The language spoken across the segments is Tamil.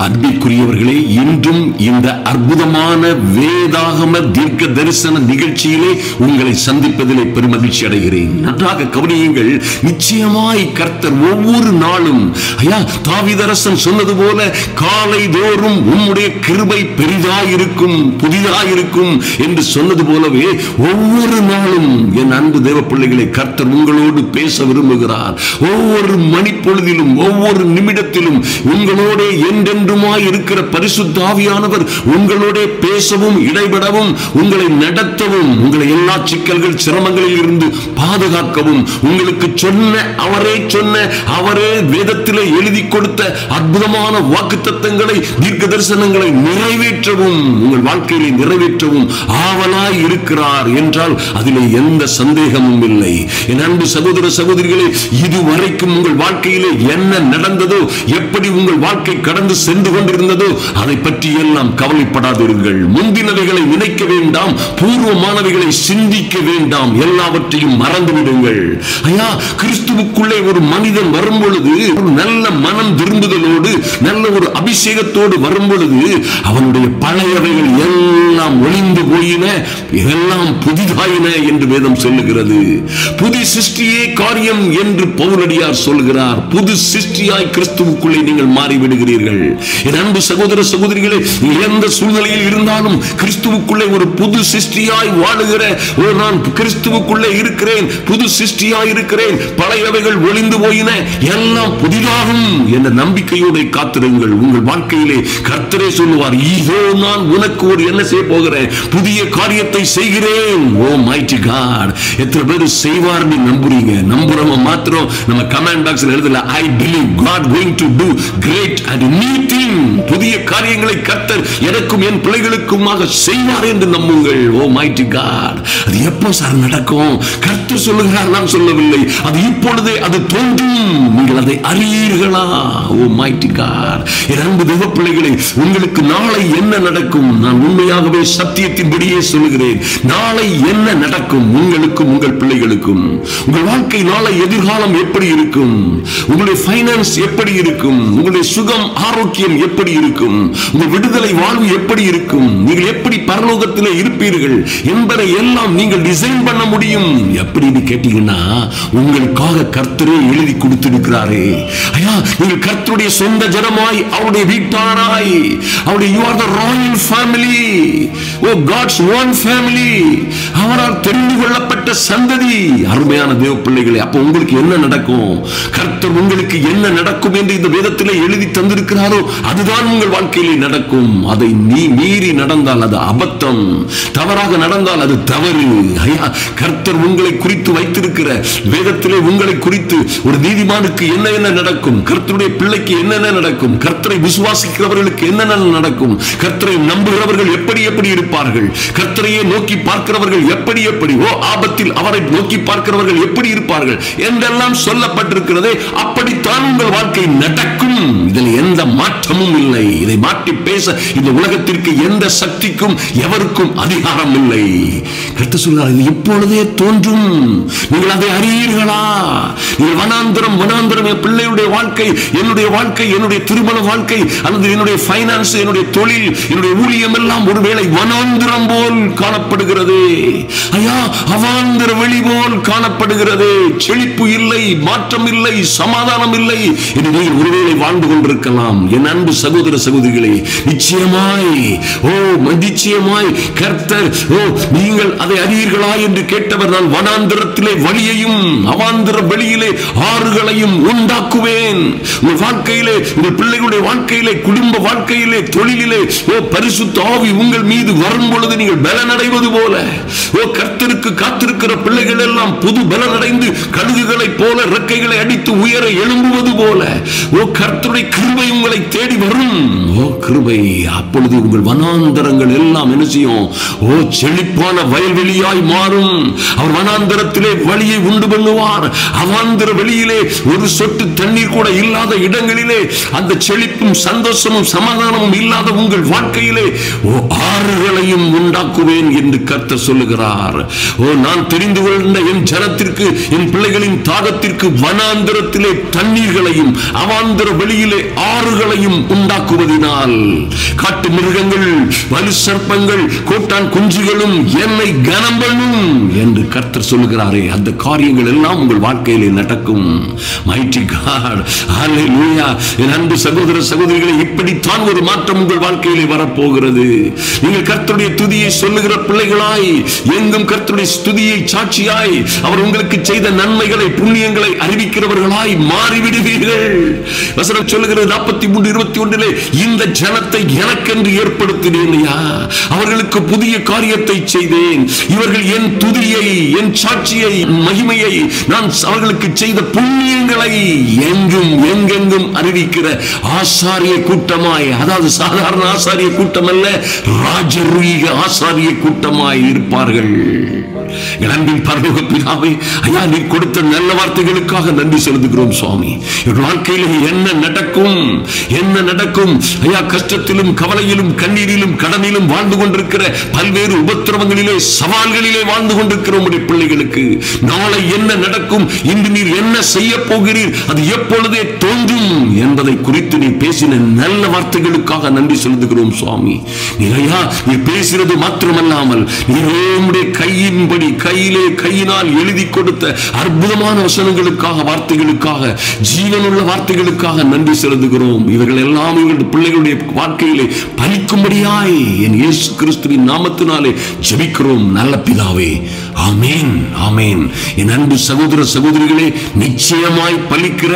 அன்பிற்குரியவர்களே, இன்றும் இந்த அற்புதமான வேதாகம தீர்க்க தரிசன நிகழ்ச்சியிலே உங்களை சந்திப்பதிலே பெருமகிழ்ச்சி அடைகிறேன். நன்றாக கவனியுங்கள். நிச்சயமாய் கர்த்தர் ஒவ்வொரு நாளும் தாவீதரசன் சொன்னது போல காலை தோறும் உம்முடைய கிருபை பெரிதாயிருக்கும் புதிதாயிருக்கும் என்று சொன்னது போலவே ஒவ்வொரு நாளும் என் அன்பு தேவ பிள்ளைகளை கர்த்தர் உங்களோடு பேச விரும்புகிறார். ஒவ்வொரு மணிப்பொழுதிலும் ஒவ்வொரு நிமிடத்திலும் உங்களோட என்றென்றுமாய் இருக்கிற பரிசுத்த ஆவியானவர் உங்களோட பேசவும் இடைபடவும் உங்களை நடத்தவும் உங்களை எல்லா சிக்கல்கள் சிரமங்களில் இருந்து பாதுகாக்கவும் உங்களுக்கு அவரே வேதத்திலே எழுதி கொடுத்த அற்புதமான வாக்குத்தத்தங்களை தீர்க்க தரிசனங்களை நிறைவேற்றவும் உங்கள் வாழ்க்கையிலே நிறைவேற்றவும் ஆவலாய் இருக்கிறார் என்றால் அதிலே எந்த சந்தேகமும் இல்லை. என் அன்பு சகோதர சகோதரிகளே, இதுவரைக்கும் உங்கள் வாழ்க்கையிலே என்ன நடந்ததோ, எப்படி உங்கள் வாழ்க்கை கடந்து சென்று கொண்டிருந்ததோ அதை பற்றி எல்லாம் கவலைப்படாதீர்கள். முந்தினவைகளை நினைக்க வேண்டாம், பூர்வமானவைகளை சிந்திக்க வேண்டாம், எல்லாவற்றையும் மறந்துவிடுங்கள். கிறிஸ்துவுக்குள்ளே ஒரு மனிதன் வரும் பொழுது ஒரு நல்ல மனம் திரும்புதலோடு நல்ல ஒரு அபிஷேகத்தோடு வரும் பொழுது அவனுடைய பழையவைகள் எல்லாம் ஒளிந்து போயின, எல்லாம் புதிதாயின என்று வேதம் சொல்லுகிறது. புது சிருஷ்டியே காரியம் என்று பவுலடியார் சொல்கிறார். புது சிருஷ்டியாய் கிறிஸ்துவுக்குள்ளே நீங்கள் மாறிவிடுகிறீர்கள். என் அன்பு சகோதர சகோதரிகளே, எந்த சூழ்நிலையில் இருந்தாலும் கிறிஸ்துவுக்குள்ளே ஒரு புது சிருஷ்டியாய் வாழுகிற நான் கிறிஸ்துவுக்குள்ளே இருக்கிறேன், புது சிருஷ்டியாய் இருக்கிறேன், பழையவைகள் ஒளிந்து போயின, எல்லாம் புதிதாகும் என்ற நம்பிக்கையோடு காத்திருங்கள். உங்கள் வாழ்க்கையிலே கர்த்தரே சொல்லுவார், இதோ நான் உனக்கு ஒரு என்ன செய்ய போகிறேன், புதிய காரியத்தை செய்கிறேன். ஓ மைட்டி காட், எத்தனை பேர் செய்வார் நம்புறீங்க? நம்புறவங்க மாத்திரம் நம்ம கமெண்ட் பாக்ஸ்ல எழுதல, I believe God going to do great and new thing. புதிய காரியங்களை கர்த்தர் எனக்கும் என் பிள்ளைகளுக்குமாக செய்வார் என்று நம்புங்கள். ஓ மைட்டி காட், அது எப்போ சார் நடக்கும்? கர்த்தர் சொல்லுகிறார், நான் சொல்லவில்லை. அது இப்பொழுதே அது தோன்றும், நீங்கள் அதை அறியீர்களா? ஓ மைட்டி காட், என் அன்பு தேவ பிள்ளைகளே, உங்களுக்கு நாளை என்ன நடக்கும்? நான் உண்மையாகவே சத்தியத்தின்படியே சொல்லுகிறேன். நாளை என்ன நடக்கும் உங்களுக்கும் உங்கள் பிள்ளைகளுக்கும்? உங்கள் வாழ்க்கை நாளை எதிர்காலம் எப்படி இருக்கும்? உங்களுடைய ஃபைனான்ஸ் எப்படி இருக்கும்? உங்களுடைய சுகம் ஆரோக்கியம் எப்படி இருக்கும்? உங்கள் விடுதலை வாழ்வு எப்படி இருக்கும்? நீங்கள் எப்படி பரலோகத்திலே இருப்பீர்கள் என்பதை எல்லாம் நீங்கள் டிசைன் பண்ண முடியும். எப்படின்னு கேட்டீங்கன்னா, உங்களுக்காக கர்த்தரே எழுதி கொடுத்திருக்கிறாரே. நீங்கள் கர்த்தருடைய சொந்த ஜனமாய், அவருடைய வீட்டாராய், அவருடைய you are the royal family, oh God's one family, அவரால் தெரிந்து கொள்ளப்பட்ட சந்ததி. அருமையான தேவ பிள்ளைகளே, அப்ப உங்களுக்கு என்ன நடக்கும்? கர்த்தர் உங்களுக்கு என்ன நடக்கும் என்று இந்த வேதத்திலே எழுதி தந்திருக்கிறாரோ அதுதான் உங்கள் வாழ்க்கையிலே நடக்கும். அதை நீ மீறி நடந்தால் அது அபத்தம், தவறாக நடந்தால் அது தவறு. கர்த்தர் உங்களை குறித்து வைத்திருக்கிற வேதத்திலே உங்களை குறித்து ஒரு நீதிமானுக்கு என்ன நடக்கும், கர்த்தருடைய பிள்ளைக்கு என்னென்ன நடக்கும், கர்த்தரை விசுவாசிக்கிறவர்களுக்கு என்னென்ன நடக்கும், கர்த்தரை நம்புகிறவர்கள் எப்படி இருப்பார்கள், கர்த்தரையே நோக்கி பார்க்கிறவர்கள் எப்படி ஆபத்தில் அவரை நோக்கி பார்க்கிறவர்கள் எப்படி இருப்பார்கள் என்றெல்லாம் சொல்லப்பட்டிருக்கிறதே, அப்படித்தான் உங்கள் வாழ்க்கை நடக்கும். இதில் எந்த மாற்றமும் இல்லை. இதை மாற்றி பேச இந்த உலகத்திற்கு எந்த சக்திக்கும் எவருக்கும் அதிகாரம் இல்லை. கர்த்தர் சொல்கிறார், இது இப்பொழுதே தோன்றும், நீங்கள் அதை அறியீர்களா? நீங்கள் வனாந்தரம் என் பிள்ளையுடைய வாழ்க்கை, என்னுடைய திருமண வாழ்க்கை, அல்லது என்னுடைய ஃபைனான்ஸ், என்னுடைய தொழில், என்னுடைய ஊழியம் எல்லாம் ஒருவேளை வனாந்தரம் போல் காணப்படுகிறது. அவாந்தர வெளி போல் காணப்படுகிறது. செழிப்பு இல்லை, மாற்றம் இல்லை, சமாதானம் இல்லை என்று நீங்கள் ஒருவேளை வாழ்ந்து கொண்டிருக்கலாம். என் அன்பு சகோதர சகோதரிகளே, நிச்சயமாய் கர்த்தர், நீங்கள் அதை அறியீர்களா என்று கேட்டவர், நான் வனாந்தரத்திலே வழியையும் அவாந்தர வெளியிலே ஆறுகளையும் உண்டாக்குவேன். உங்கள் வாழ்க்கையிலே, உங்கள் பிள்ளைகளுடைய வாழ்க்கையிலே, குடும்ப வாழ்க்கையிலே, தொழிலிலே பரிசுத்த ஆவி உங்கள் மீது வரும் பொழுது நீங்கள் பலனடைவது போல, கர்த்தருக்கு காத்திருக்கிற பிள்ளைகள் எல்லாம் புது பலனடைந்து கழுகுகளை போல ரெக்கைகளை அடித்து உயர எழும்புவது போல கர்த்தருடைய கிருபை உங்களை தேடி வரும். ஓ கிருபை. அப்பொழுது உங்கள் வனாந்தரங்கள் எல்லாம் என்ன செய்யும்? செழிப்பான வயல்வெளியாய் மாறும். அவர் வனாந்தரத்திலே வழியை உண்டு பண்ணுவார். அவாந்தர வெளியிலே ஒரு சொட்டு தண்ணீர் கூட இல்லாத இடங்களிலே அந்த செழிப்பும் சந்தோஷமும் சமாதானமும் இல்லாத உங்கள் வாழ்க்கையிலே ஆறுகளையும் உண்டாக்குவேன் என்று கர்த்தர் சொல்லுகிறார். நான் தெரிந்து கொண்ட என் ஜனத்திற்கு, என் பிள்ளைகளின் தாகத்திற்கு வனாந்தரத்திலே தண்ணீர்களையும் அவாந்தர வெளியிலே ஆறுகளையும் உண்டாக்குவதினால் காட்டு மிருகங்கள், வலு சர்ப்பங்கள், கோட்டான் குஞ்சுகளும் என்னை கனம் பண்ணும் என்று கர்த்தர் சொல்லுகிறாரே, அந்த காரியங்கள் எல்லாம் உங்கள் வாழ்க்கையிலே நடக்கும். மைட்டி காட், ஹல்லேலூயா. என் அன்பு சகோதர சகோதரிகளை, இப்படித்தான் ஒரு மாற்றம் உங்கள் வாழ்க்கையிலே வரப்போகிறது. நீங்கள் கர்த்தருடைய துதியை சொல்லுகிற பிள்ளைகளாய், எங்கும் கர்த்தருடைய துதியை சாட்சியாய், அவர் உங்களுக்கு செய்த நன்மைகளை புண்ணியங்களை அறிவிக்கிறவர்களாய் மாறிவிடுவீர்கள். வசனம் சொல்லுகிறது 43:21, இந்த ஜனத்தை எனக்கென்று ஏற்படுத்தினேன், அவர்களுக்கு புதிய காரியத்தை செய்தேன். இவர்கள் என் துதியை, என் சாட்சியை, மகிமையை, நான் அவர்களுக்கு செய்த புண்ணியங்களை எங்கும் எங்கெங்கும் அறிவிக்கிற ஆசாரிய கூட்டமாய், அதாவது சாதாரண ஆசாரிய கூட்டம் அல்ல, ராஜரீக ஆசாரிய கூட்டமாய் இருப்பார்கள். அன்பின் பரலோக பிதாவே, ஐயா, நீர் கொடுத்த நல்ல வார்த்தைகளுக்காக நன்றி செலுத்துகிறோம் சுவாமி. வாழ்க்கையில் என்ன நடக்கும், என்ன நடக்கும் ஐயா? கஷ்டத்திலும் கவலையிலும் கண்ணீரிலும் கடனிலும் வாழ்ந்து கொண்டிருக்கிற, பல்வேறு உபத்திரவங்களிலே சவால்களிலே வாழ்ந்து கொண்டிருக்கிற உங்களுடைய பிள்ளைகளுக்கு நாளை என்ன நடக்கும், இன்று நீர் என்ன செய்ய போகிறீர், அது எப்பொழுதே தோன்றும் என்பதை குறித்து நீ பேசின நல்ல வார்த்தைகளுக்காக நன்றி செலுத்துகிறோம் சுவாமி. ஐயா, நீ பேசுறது மாத்திரமல்லாமல் நீருடைய கையின்படி, கையினால் எழுதி கொடுத்த அற்புதமான வசனங்களுக்காக, வார்த்தைகளுக்காக, ஜீவனுள்ள வார்த்தைகளுக்காக நன்றி செலுத்துகிறோம். இவர்கள் எல்லாம் எங்களுடைய பிள்ளைகளுடைய வாழ்க்கையிலே பலிக்கும்படியாய் என் இயேசு கிறிஸ்துவின் நாமத்தினாலே ஜெபிக்கிறோம் நல்ல பிதாவே. ஆமென், ஆமென். என் அன்பு சகோதர சகோதரிகளே, நிச்சயமாய் பலிக்கிற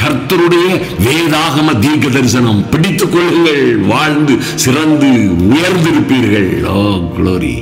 கர்த்தருடைய வேதாகம தீர்க்க தரிசனம் பிடித்துக் கொள்ளுங்கள். வாழ்ந்து சிறந்து உயர்ந்திருப்பீர்கள். ஓ, க்ளோரி.